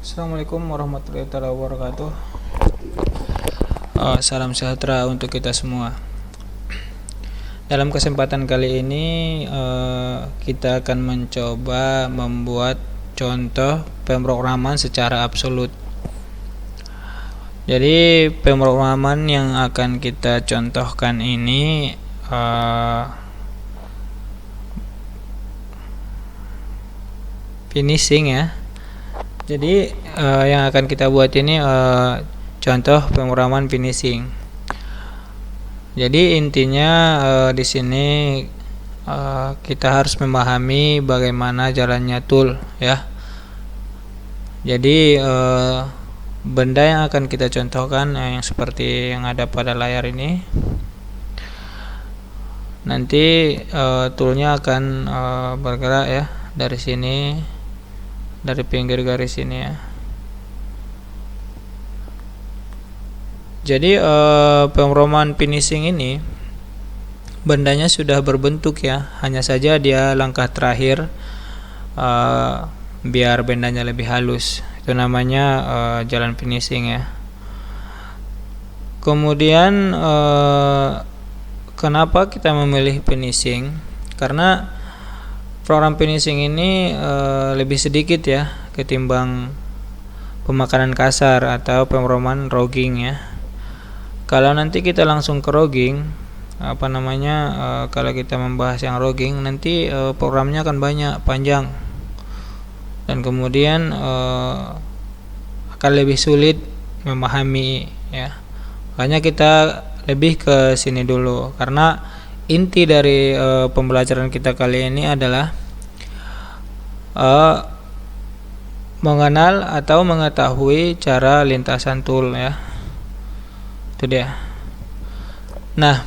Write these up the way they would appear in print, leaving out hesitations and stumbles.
Assalamualaikum warahmatullahi wabarakatuh. Salam sejahtera untuk kita semua. Dalam kesempatan kali ini kita akan mencoba membuat contoh pemrograman secara absolut. Jadi pemrograman yang akan kita contohkan ini finishing ya. Jadi yang akan kita buat ini contoh pemrograman finishing. Jadi intinya di sini kita harus memahami bagaimana jalannya tool ya. Jadi benda yang akan kita contohkan yang seperti yang ada pada layar ini. Nanti toolnya akan bergerak ya dari sini, dari pinggir garis ini ya. Jadi pemrograman finishing ini bendanya sudah berbentuk ya, hanya saja dia langkah terakhir biar bendanya lebih halus. Itu namanya jalan finishing ya. Kemudian kenapa kita memilih finishing? Karena program finishing ini lebih sedikit ya ketimbang pemakanan kasar atau pemrograman roughing ya. Kalau nanti kita langsung ke roughing, kalau kita membahas yang roughing nanti programnya akan banyak, panjang, dan kemudian akan lebih sulit memahami ya. Makanya kita lebih ke sini dulu, karena inti dari pembelajaran kita kali ini adalah mengenal atau mengetahui cara lintasan tool ya. Itu dia. Nah,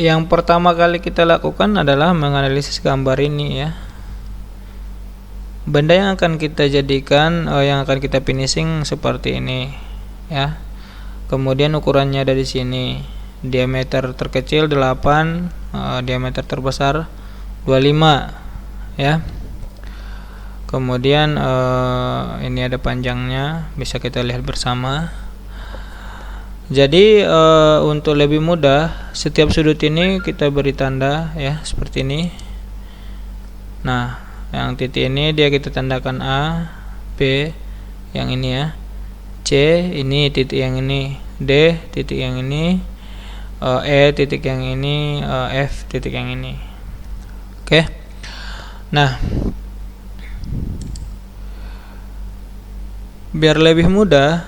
yang pertama kali kita lakukan adalah menganalisis gambar ini ya. Benda yang akan kita jadikan, yang akan kita finishing seperti ini ya. Kemudian ukurannya ada di sini. Diameter terkecil 8, diameter terbesar 25 ya. Kemudian ini ada panjangnya, bisa kita lihat bersama. Jadi untuk lebih mudah, setiap sudut ini kita beri tanda ya, seperti ini. Nah, yang titik ini dia kita tandakan A, B yang ini ya, C ini titik yang ini, D titik yang ini, E titik yang ini, F titik yang ini. Oke. Nah, biar lebih mudah,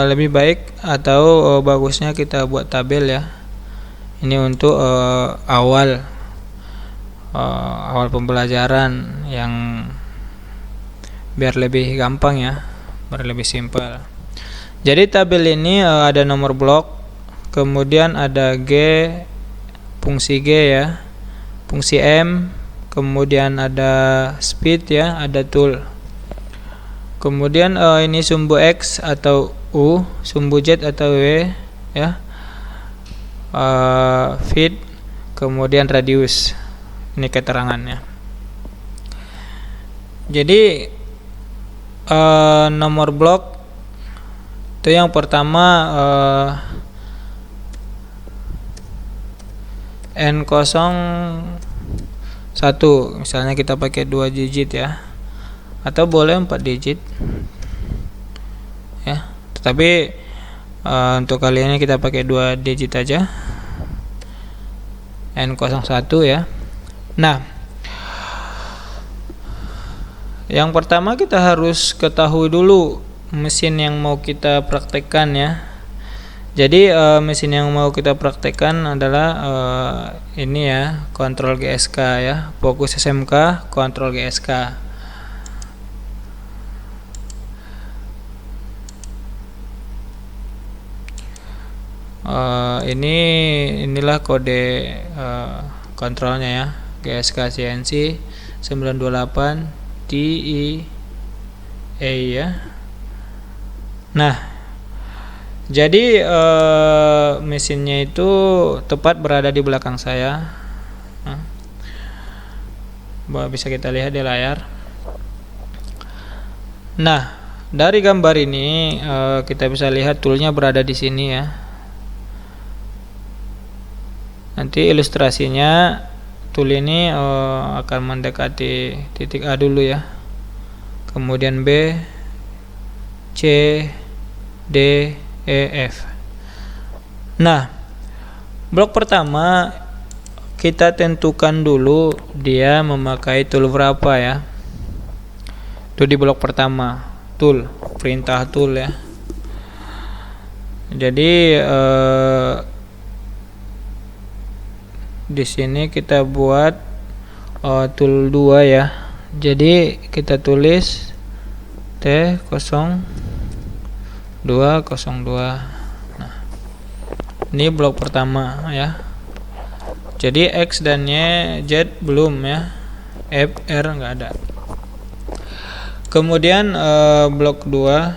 lebih baik atau bagusnya kita buat tabel ya. Ini untuk awal pembelajaran, yang biar lebih gampang ya, biar lebih simpel. Jadi tabel ini ada nomor blok, kemudian ada G, fungsi G ya, fungsi M, kemudian ada speed ya, ada tool. Kemudian ini sumbu X atau U, sumbu Z atau W ya, feed, kemudian radius. Ini keterangannya. Jadi nomor blok itu yang pertama N01, misalnya kita pakai 2 digit ya, atau boleh 4 digit ya, tetapi untuk kali ini kita pakai 2 digit aja, N01 ya. Nah, yang pertama kita harus ketahui dulu mesin yang mau kita praktekkan ya. Jadi mesin yang mau kita praktekkan adalah ini ya, kontrol GSK ya, fokus SMK, kontrol GSK. Inilah kode kontrolnya ya, GSK CNC 928 TEA ya. Nah, jadi mesinnya itu tepat berada di belakang saya. Bisa kita lihat di layar. Nah, dari gambar ini kita bisa lihat toolnya berada di sini ya. Nanti ilustrasinya tool ini akan mendekati titik A dulu ya, kemudian B, C, D, E, F. Nah, blok pertama kita tentukan dulu dia memakai tool berapa ya. Itu di blok pertama, tool, perintah tool ya. Jadi di sini kita buat tool 2 ya. Jadi kita tulis T0202. Nah, ini blok pertama ya. Jadi X dan Y, Z belum ya. F, R nggak ada. Kemudian blok 2.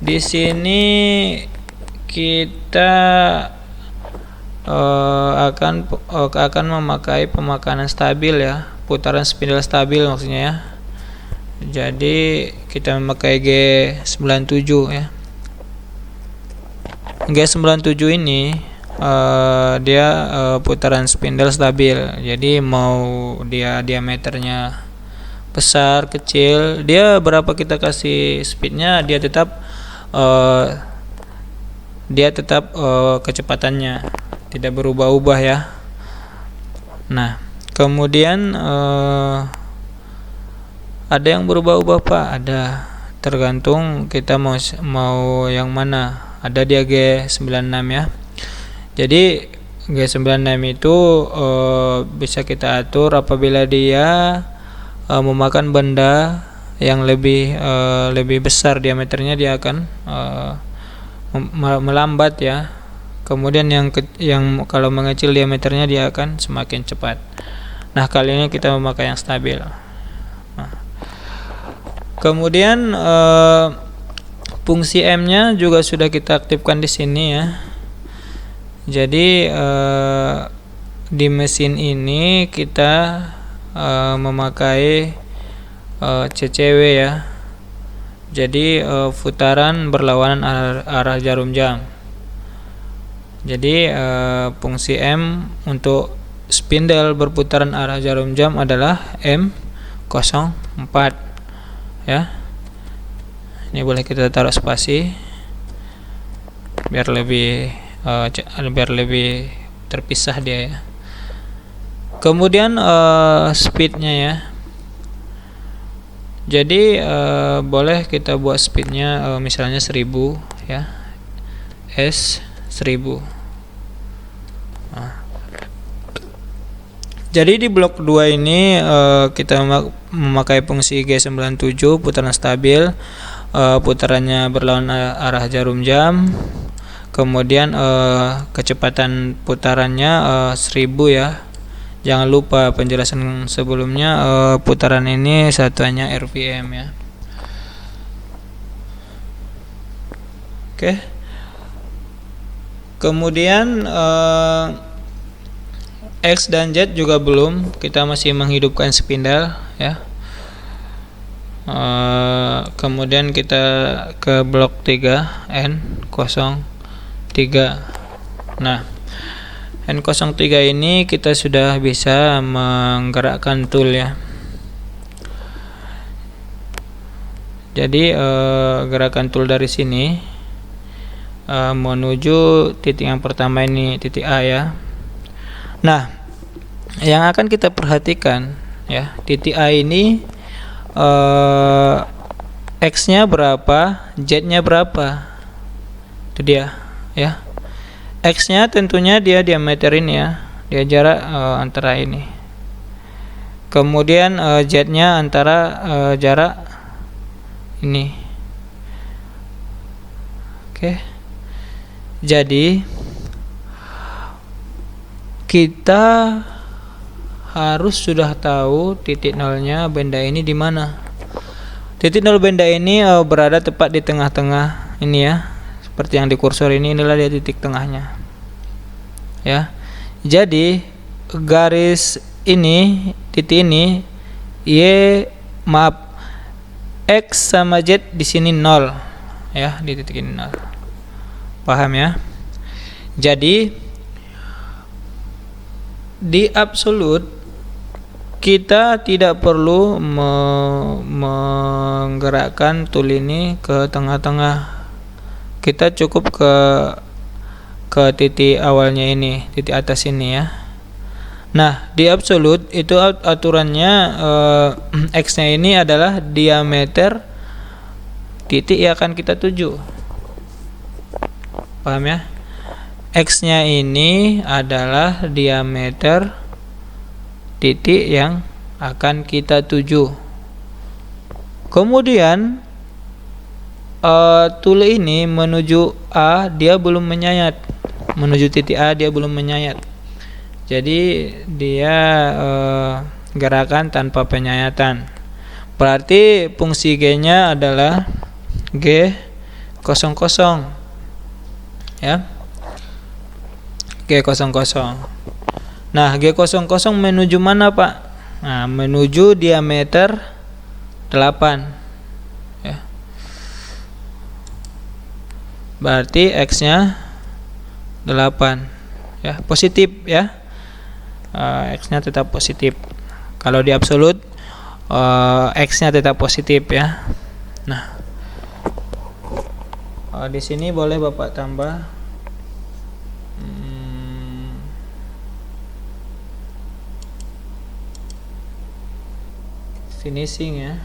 Di sini kita akan memakai pemakanan stabil ya, putaran spindle stabil maksudnya ya. Jadi kita memakai G97 ya. G97 ini dia putaran spindle stabil. Jadi mau dia diameternya besar kecil, dia berapa kita kasih speednya, dia tetap kecepatannya tidak berubah-ubah ya. Nah, kemudian ada yang berubah-ubah Pak, ada, tergantung kita mau yang mana. Ada dia G96 ya. Jadi G96 itu bisa kita atur apabila dia memakan benda yang lebih besar diameternya, dia akan melambat ya. Kemudian yang kalau mengecil diameternya, dia akan semakin cepat. Nah, kali ini kita memakai yang stabil. Nah, kemudian fungsi M-nya juga sudah kita aktifkan di sini ya. Jadi di mesin ini kita memakai CCW ya. Jadi putaran berlawanan arah jarum jam. Jadi fungsi M untuk spindle berputaran arah jarum jam adalah M04 ya. Ini boleh kita taruh spasi biar lebih terpisah dia ya. Kemudian speednya ya. Jadi boleh kita buat speednya misalnya 1000 ya, S1000. Jadi di blok 2 ini kita memakai fungsi G97 putaran stabil, putarannya berlawan arah jarum jam. Kemudian kecepatan putarannya 1000 ya. Jangan lupa penjelasan sebelumnya, putaran ini satuannya RPM ya. Oke. Kemudian X dan Z juga belum, kita masih menghidupkan spindle ya. Kemudian kita ke blok 3 N03. Nah, N03 ini kita sudah bisa menggerakkan tool ya. Jadi gerakan tool dari sini menuju titik yang pertama ini, titik A ya. Nah, yang akan kita perhatikan ya, titik A ini X-nya berapa, Z-nya berapa. Itu dia ya. X-nya tentunya dia diameter ini ya, dia jarak antara ini. Kemudian Z-nya antara jarak ini. Oke. Jadi kita harus sudah tahu titik nolnya benda ini di mana. Titik nol benda ini berada tepat di tengah-tengah ini ya. Seperti yang di kursor ini, inilah dia titik tengahnya ya. Jadi garis ini, titik ini X sama Z di sini 0 ya, di titik ini 0. Paham ya? Jadi di absolut kita tidak perlu menggerakkan tool ini ke tengah-tengah. Kita cukup ke titik awalnya ini, titik atas ini ya. Nah, di absolut itu aturannya X-nya ini adalah diameter titik yang akan kita tuju. Paham ya? X-nya ini adalah diameter titik yang akan kita tuju. Kemudian tool ini menuju A, dia belum menyayat. Menuju titik A dia belum menyayat. Jadi dia gerakan tanpa penyayatan. Berarti fungsi G-nya adalah G00 ya. G00. Nah, G00 menuju mana, Pak? Nah, menuju diameter 8 ya. Berarti X-nya 8 ya, positif ya. X-nya tetap positif. Kalau di absolut X-nya tetap positif ya. Nah, di sini boleh Bapak tambah finishing ya.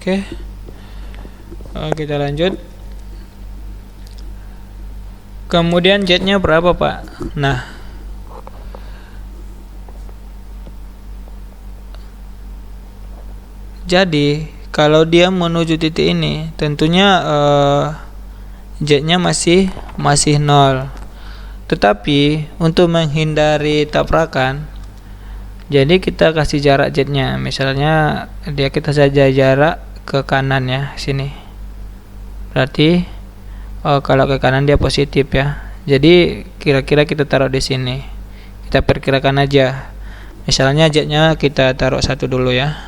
Oke. Kita lanjut. Kemudian Z-nya berapa, Pak? Nah, jadi kalau dia menuju titik ini, tentunya Z-nya masih 0. Tetapi untuk menghindari tabrakan, jadi kita kasih jarak Z-nya. Misalnya kita saja jarak ke kanan ya, sini. Berarti kalau ke kanan dia positif ya. Jadi kira-kira kita taruh di sini. Kita perkirakan aja. Misalnya Z-nya kita taruh 1 dulu ya.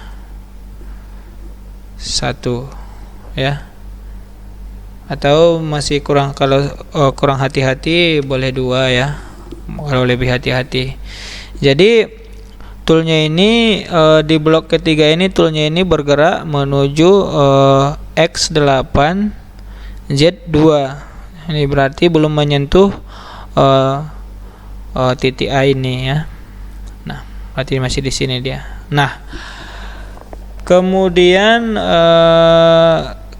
1 ya. Atau masih kurang, kalau kurang hati-hati boleh 2 ya. Kalau lebih hati-hati. Jadi toolnya ini di blok ketiga ini toolnya ini bergerak menuju X8 Z2. Ini berarti belum menyentuh titik A ini ya. Nah, berarti masih di sini dia. Nah, kemudian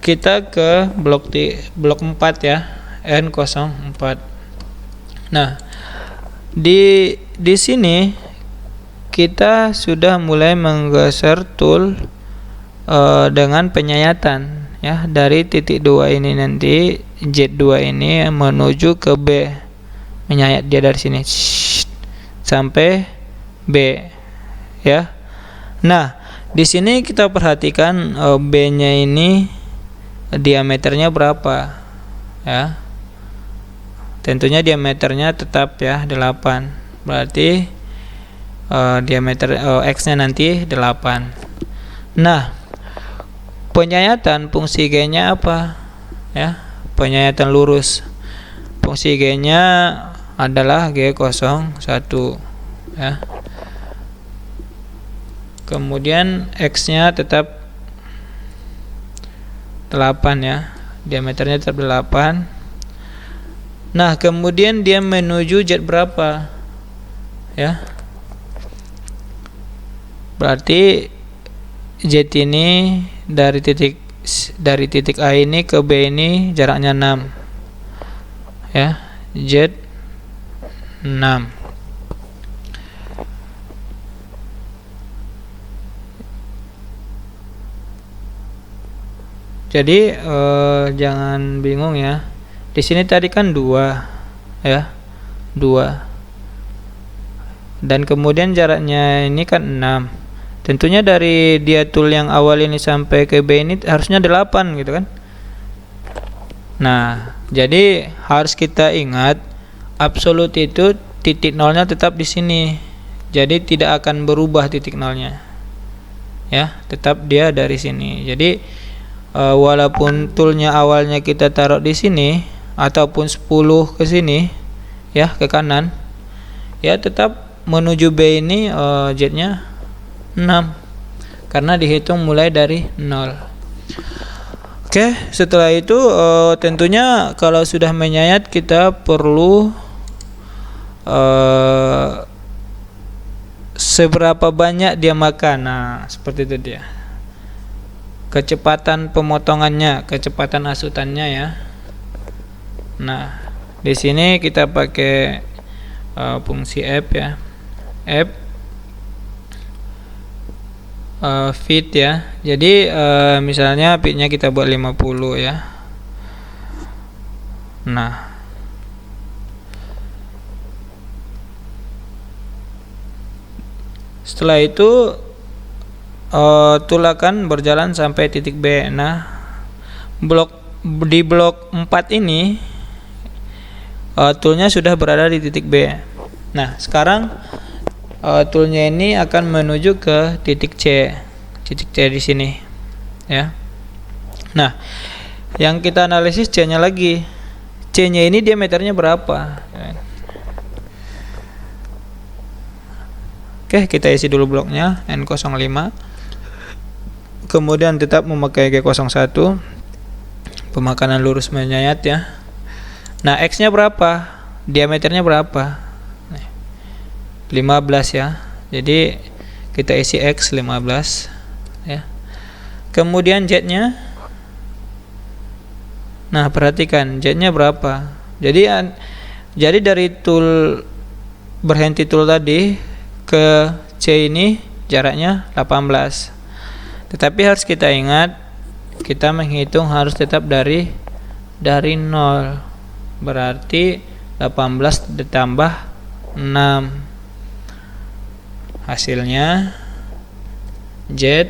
kita ke blok 4 ya, N04. Nah, di sini kita sudah mulai menggeser tool dengan penyayatan ya, dari titik 2 ini nanti Z2 ini menuju ke B, menyayat dia dari sini sampai B ya. Nah, di sini kita perhatikan B-nya ini diameternya berapa ya. Tentunya diameternya tetap ya 8. Berarti diameter X-nya nanti 8. Nah, penyayatan fungsi G-nya apa ya? Penyayatan lurus. Fungsi G-nya adalah G01 ya. Kemudian X-nya tetap 8 ya. Diameternya tetap 8. Nah, kemudian dia menuju Z berapa? Ya. Berarti Z ini dari titik A ini ke B ini jaraknya 6 ya, Z 6. Jadi jangan bingung ya. Di sini tadi kan 2 ya. 2. Dan kemudian jaraknya ini kan 6. Tentunya dari dia tool yang awal ini sampai ke B ini harusnya 8 gitu kan. Nah, jadi harus kita ingat absolut itu titik nolnya tetap di sini. Jadi tidak akan berubah titik nolnya. Ya, tetap dia dari sini. Jadi walaupun toolnya awalnya kita taruh di sini ataupun 10 ke sini ya, ke kanan, ya tetap menuju B ini Z-nya 6 karena dihitung mulai dari 0. Oke, setelah itu tentunya kalau sudah menyayat kita perlu seberapa banyak dia makan. Nah, seperti itu dia. Kecepatan pemotongannya, kecepatan asutannya ya. Nah, di sini kita pakai fungsi f ya. F feed ya. Jadi misalnya feednya kita buat 50 ya. Nah, setelah itu tool akan berjalan sampai titik B. Nah, di blok 4 ini toolnya sudah berada di titik B. Nah, sekarang toolnya ini akan menuju ke titik C di sini ya. Nah, yang kita analisis C-nya lagi. C-nya ini diameternya berapa? Oke, kita isi dulu bloknya N05. Kemudian tetap memakai G01. Pemakanan lurus menyayat ya. Nah, X-nya berapa? Diameternya berapa? 15 ya. Jadi kita isi X 15 ya. Kemudian Z-nya. Nah, perhatikan Z-nya berapa? Jadi dari tool berhenti tool tadi ke C ini jaraknya 18. Tetapi harus kita ingat, kita menghitung harus tetap dari 0. Berarti 18 ditambah 6. Hasilnya Z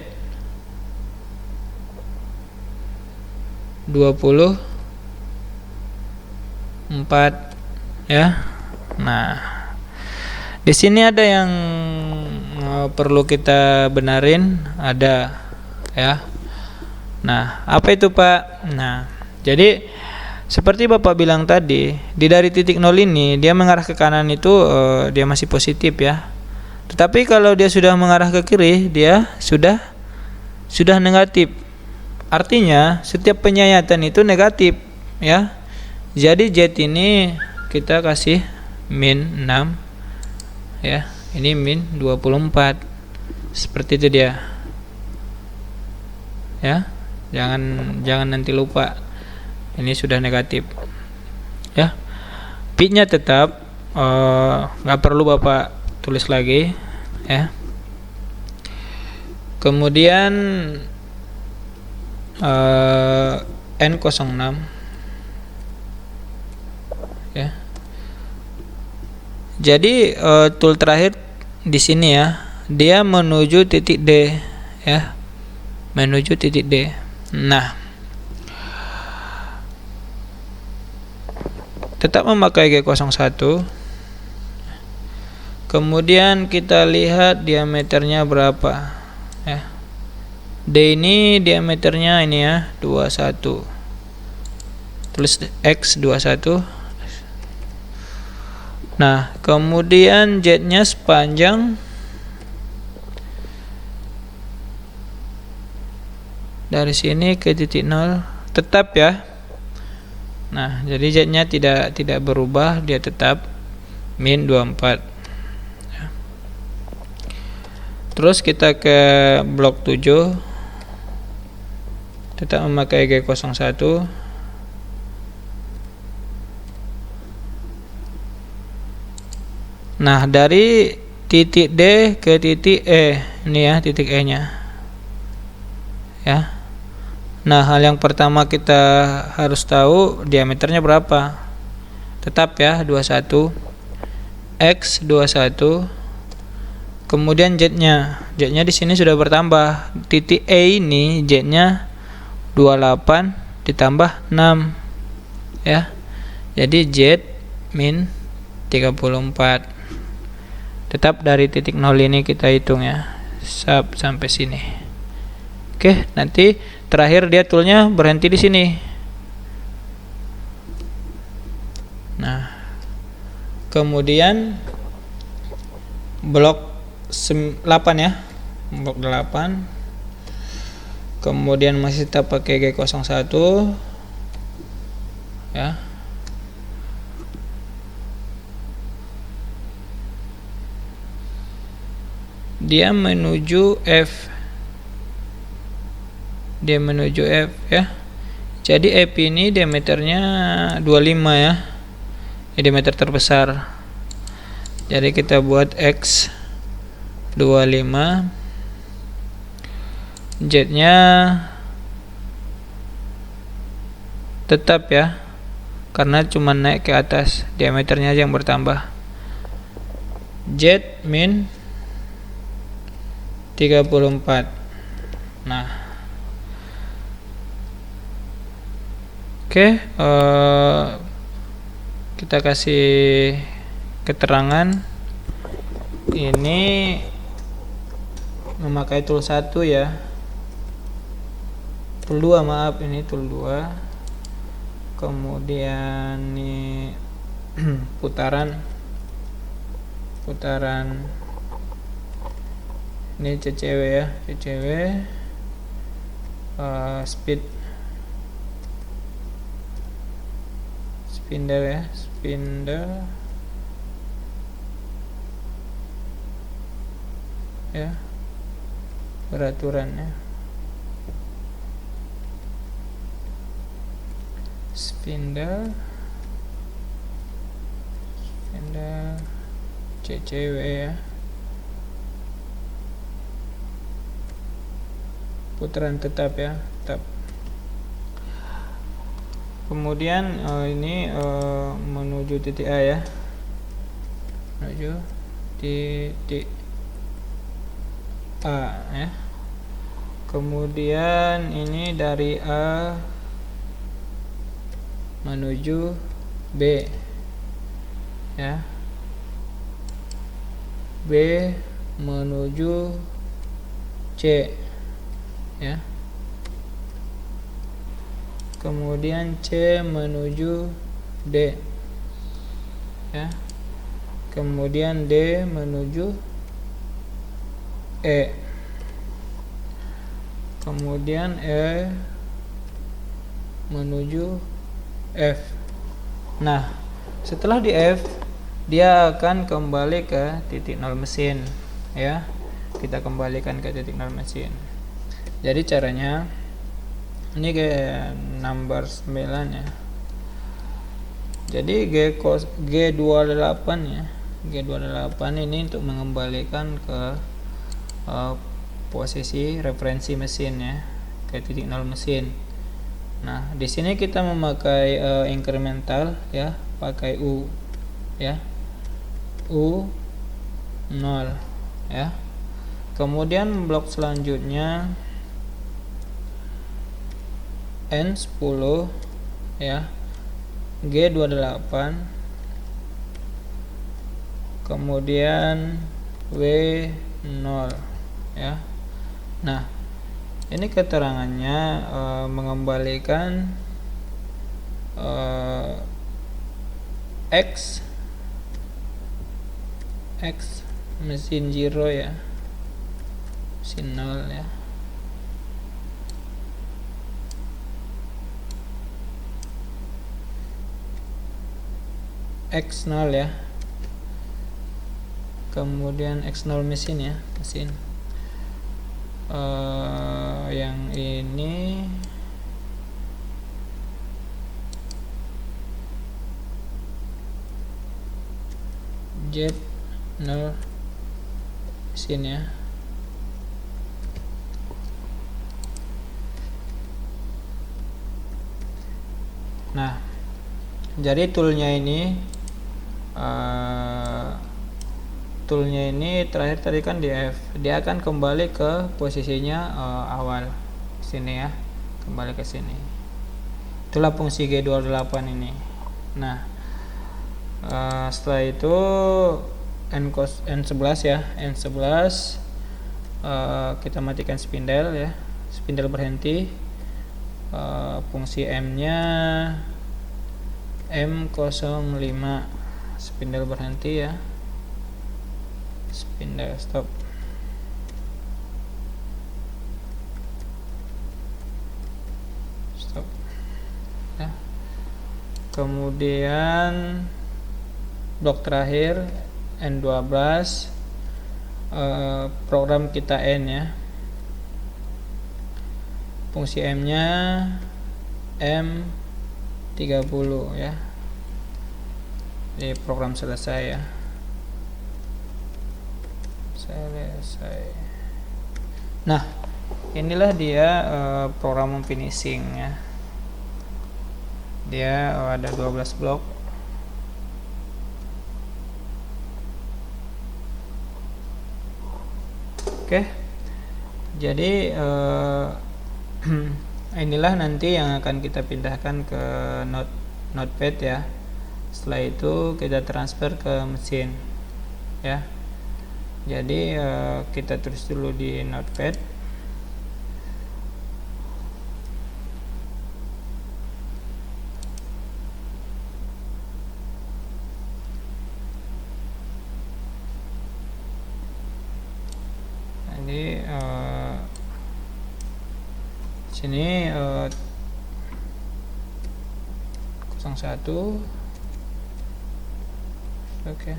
24 ya. Nah, di sini ada yang perlu kita benarin, ada ya. Nah, apa itu Pak? Nah, jadi seperti Bapak bilang tadi, dari titik 0 ini dia mengarah ke kanan itu dia masih positif ya. Tetapi kalau dia sudah mengarah ke kiri, dia sudah negatif. Artinya setiap penyayatan itu negatif ya. Jadi Z ini kita kasih min 6 ya. Ini min 24. Seperti itu dia. Ya. Jangan nanti lupa. Ini sudah negatif. Ya. Pi-nya tetap nggak perlu Bapak tulis lagi ya. Kemudian N06 ya. Jadi tool terakhir di sini ya, dia menuju titik D ya. Menuju titik D. Nah, tetap memakai G01. Kemudian kita lihat diameternya berapa ya. D ini diameternya ini ya 21. Tulis X 21. Nah, kemudian Z-nya sepanjang dari sini ke titik 0 tetap ya. Nah, jadi Z-nya tidak berubah, dia tetap min 24. Terus kita ke blok 7, tetap memakai G01. Nah, dari titik D ke titik E, ini ya titik E nya ya. Nah, hal yang pertama kita harus tahu diameternya berapa. Tetap ya 21. X21. Kemudian Z-nya di sini sudah bertambah. Titik E ini Z-nya 28 ditambah 6 ya. Jadi Z min 34. Tetap dari titik 0 ini kita hitung ya. Sampai sini. Oke, nanti terakhir dia toolnya berhenti di sini. Nah, kemudian blok 8 ya, blok 8. Kemudian masih tetap pakai G01 ya. Dia menuju F. Ya. Jadi F ini diameternya 25 ya. Diameter terbesar. Jadi kita buat X 25. Z-nya tetap ya, karena cuma naik ke atas, diameternya aja yang bertambah. Z min 34. Nah, oke, kita kasih keterangan ini memakai tool 1 ya, tool 2 maaf, ini tool 2. Kemudian ini putaran ini CCW ya, spindle ya, ya, peraturannya spindle CCW ya, putaran tetap ya, tetap. Kemudian ini menuju titik A ya, menuju titik A ya. Kemudian ini dari A menuju B ya, B menuju C ya. Kemudian C menuju D ya. Kemudian D menuju E. Kemudian E menuju F. Nah, setelah di F, dia akan kembali ke titik 0 mesin ya. Kita kembalikan ke titik 0 mesin. Jadi caranya ini ke number 9 ya. Jadi G28 ya. G28 ini untuk mengembalikan ke posisi referensi mesin ya, ke titik 0 mesin. Nah, di sini kita memakai incremental ya, pakai U ya. U 0 ya. Kemudian blok selanjutnya N10 ya, G28, kemudian W0 ya. Nah, ini keterangannya mengembalikan X mesin 0 ya, mesin 0 ya. X0 ya. Kemudian X0 mesin ya, mesin. Yang ini Z0 mesin ya. Nah, jadi toolnya ini toolnya ini terakhir tadi kan di F, dia akan kembali ke posisinya awal sini ya, kembali ke sini. Itulah fungsi G28 ini. Nah, setelah itu N11 ya, N11 kita matikan spindle ya, spindle berhenti. Fungsi M nya M05, spindle berhenti ya, spindle stop. Ya. Kemudian blok terakhir N12, program kita N ya, fungsi M nya M30 ya. Jadi program selesai ya, selesai. Nah, inilah dia program finishing ya. Dia ada 12 blok. Oke. Jadi inilah nanti yang akan kita pindahkan ke notepad ya. Setelah itu kita transfer ke mesin ya. Jadi kita tulis dulu di notepad. Jadi sini 01 oke,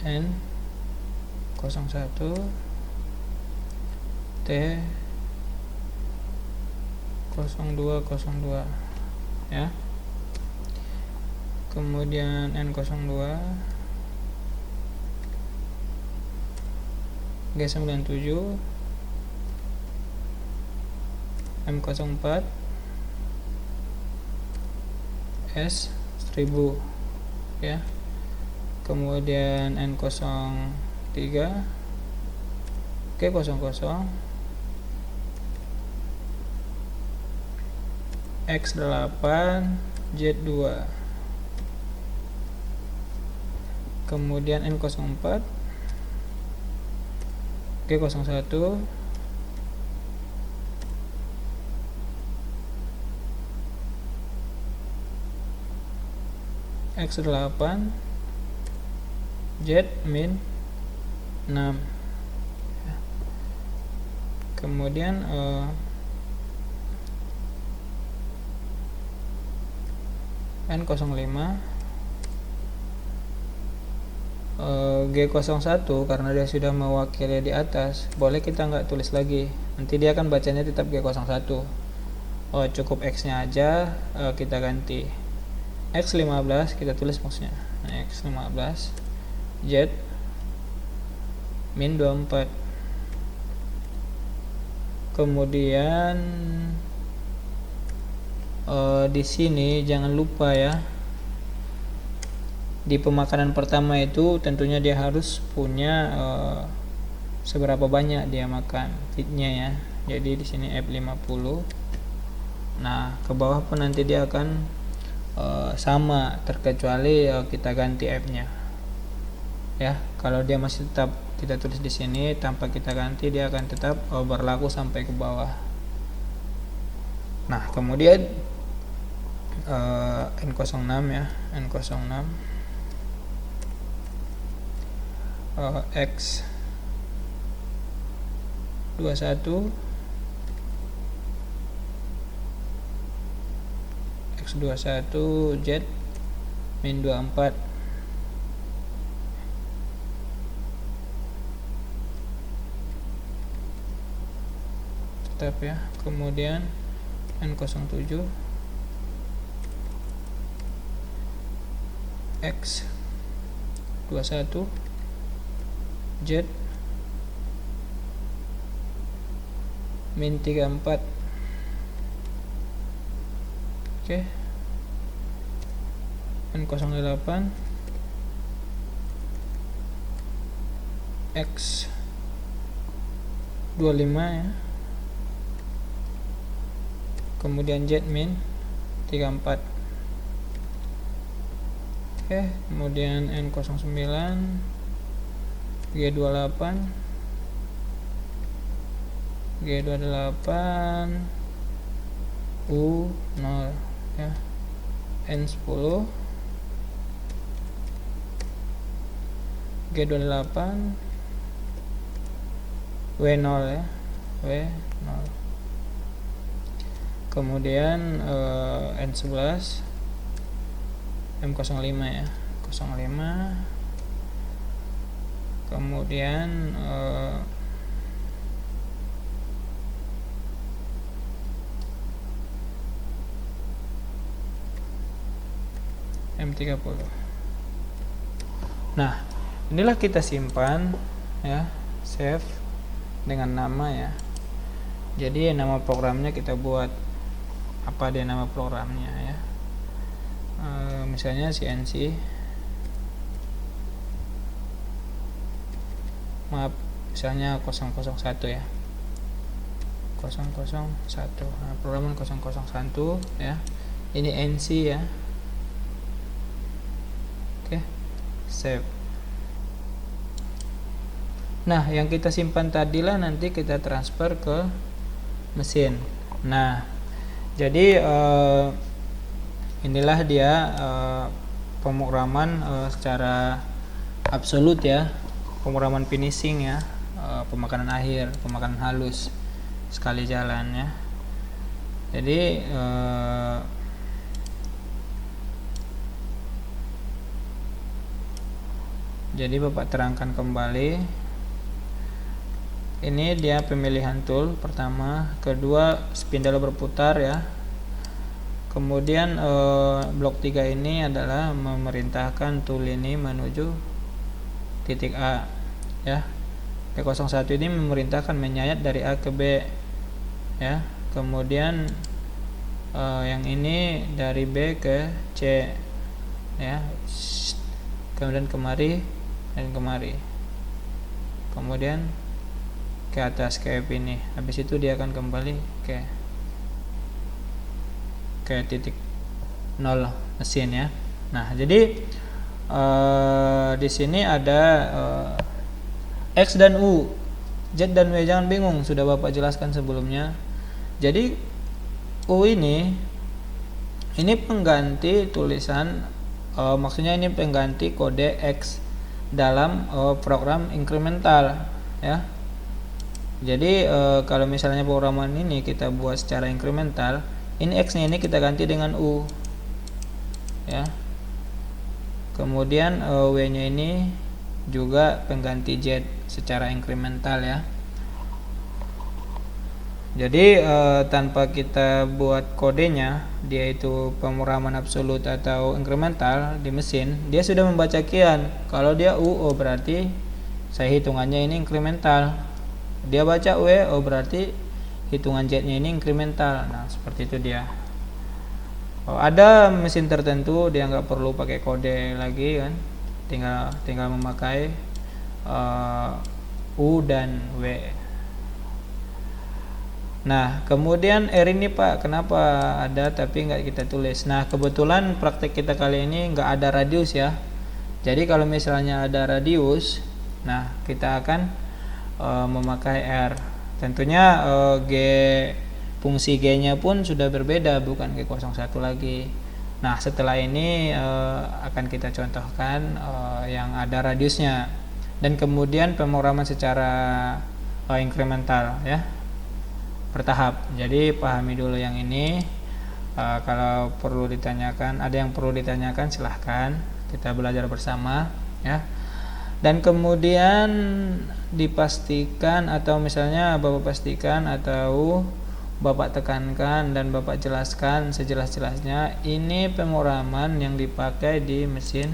N 01 T 0202 ya. Kemudian N02 G97 M04 S1000 ya. Kemudian N03 G00 X8 Z2. Kemudian N04 G01 X8 Z-6. Kemudian N05 G01 karena dia sudah mewakili di atas, boleh kita nggak tulis lagi, nanti dia akan bacanya tetap G01. Cukup X nya aja kita ganti X15, kita tulis maksudnya. Nah, X15 Z min 24. Kemudian di sini jangan lupa ya, di pemakanan pertama itu tentunya dia harus punya seberapa banyak dia makan feednya ya. Jadi di sini F50. Nah, ke bawah pun nanti dia akan sama, terkecuali kita ganti F-nya ya. Kalau dia masih tetap kita tulis di sini tanpa kita ganti, dia akan tetap berlaku sampai ke bawah. Nah, kemudian N06 ya, N06 X21 X21 Z min 24. Tetap ya. Kemudian N07 X21 Z min 34. Oke. N08 X 25 ya. Kemudian Z min 34. Oke, kemudian N09 G28 U0 ya. N10 G28 W0 ya, W0. Kemudian N11 M05 ya, 05. Kemudian M30. Nah, inilah kita simpan ya, save dengan nama ya. Jadi nama programnya kita buat apa dia nama programnya ya. Misalnya CNC, maaf, misalnya 001 ya, 001. Nah, programan 001 ya. Ini NC ya. Oke, save. Nah, yang kita simpan tadilah nanti kita transfer ke mesin. Nah, jadi inilah dia pemrograman secara absolut ya, pemrograman finishing ya, pemakanan akhir, pemakanan halus sekali jalan ya. Jadi Bapak terangkan kembali. Ini dia pemilihan tool pertama, kedua spindle berputar ya. Kemudian blok 3 ini adalah memerintahkan tool ini menuju titik A ya. P01 ini memerintahkan menyayat dari A ke B ya. Kemudian yang ini dari B ke C ya. Kemudian kemari dan kemari. Kemudian ke atas ke F ini. Habis itu dia akan kembali ke titik 0 mesin ya. Nah, jadi di sini ada X dan U, Z dan W, jangan bingung, sudah Bapak jelaskan sebelumnya. Jadi U ini pengganti tulisan, maksudnya ini pengganti kode X dalam program incremental ya. Jadi kalau misalnya programan ini kita buat secara incremental, ini X nya ini kita ganti dengan U ya. Kemudian W nya ini juga pengganti Z secara incremental ya. Jadi tanpa kita buat kodenya, dia itu pemrograman absolut atau incremental di mesin, dia sudah membaca kian. Kalau dia U, oh berarti saya hitungannya ini incremental. Dia baca W, oh berarti hitungan Z nya ini incremental. Nah, seperti itu dia. Ada mesin tertentu dia nggak perlu pakai kode lagi kan, tinggal memakai U dan W. Nah, kemudian R ini Pak, kenapa ada tapi nggak kita tulis? Nah, kebetulan praktek kita kali ini nggak ada radius ya. Jadi kalau misalnya ada radius, nah kita akan memakai R. Tentunya fungsi G nya pun sudah berbeda, bukan G01 lagi. Nah, setelah ini akan kita contohkan yang ada radiusnya, dan kemudian pemrograman secara incremental ya, bertahap. Jadi pahami dulu yang ini. Kalau perlu ditanyakan, ada yang perlu ditanyakan silahkan, kita belajar bersama ya. Dan kemudian dipastikan, atau misalnya Bapak pastikan atau Bapak tekankan dan Bapak jelaskan sejelas-jelasnya, ini pemrograman yang dipakai di mesin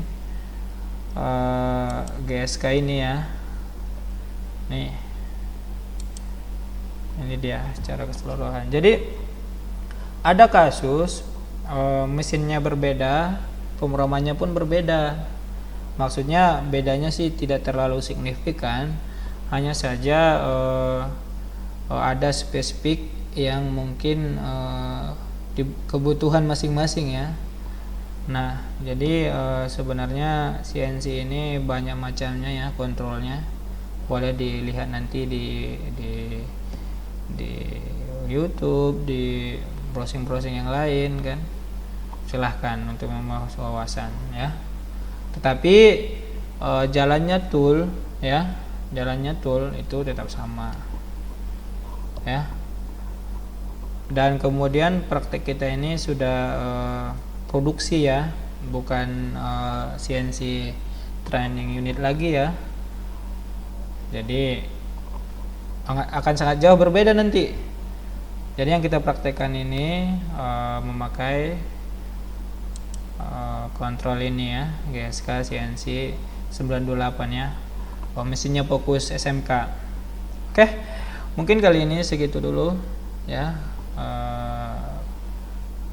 GSK ini ya. Nih, ini dia secara keseluruhan. Jadi ada kasus mesinnya berbeda pemrogramannya pun berbeda. Maksudnya bedanya sih tidak terlalu signifikan, hanya saja ada spesifik yang mungkin di kebutuhan masing-masing ya. Nah, jadi sebenarnya CNC ini banyak macamnya ya kontrolnya. Boleh dilihat nanti di YouTube, di browsing yang lain kan. Silahkan untuk memperluas wawasan ya. Tetapi jalannya tool ya, jalannya tool itu tetap sama ya. Dan kemudian praktek kita ini sudah produksi ya, bukan CNC training unit lagi ya. Jadi akan sangat jauh berbeda nanti. Jadi yang kita praktekkan ini memakai kontrol ini ya, GSK CNC 928 ya. Mesinnya fokus SMK. Oke, mungkin kali ini segitu dulu ya.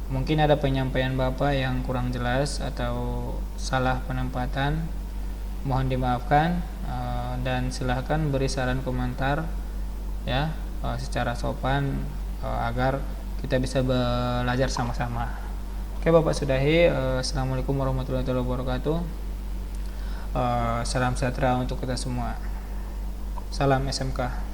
Mungkin ada penyampaian Bapak yang kurang jelas atau salah penempatan, mohon dimaafkan, dan silahkan beri saran komentar ya, secara sopan agar kita bisa belajar sama-sama. Oke Bapak sudahi. Assalamualaikum warahmatullahi wabarakatuh. Salam sejahtera untuk kita semua. Salam SMK.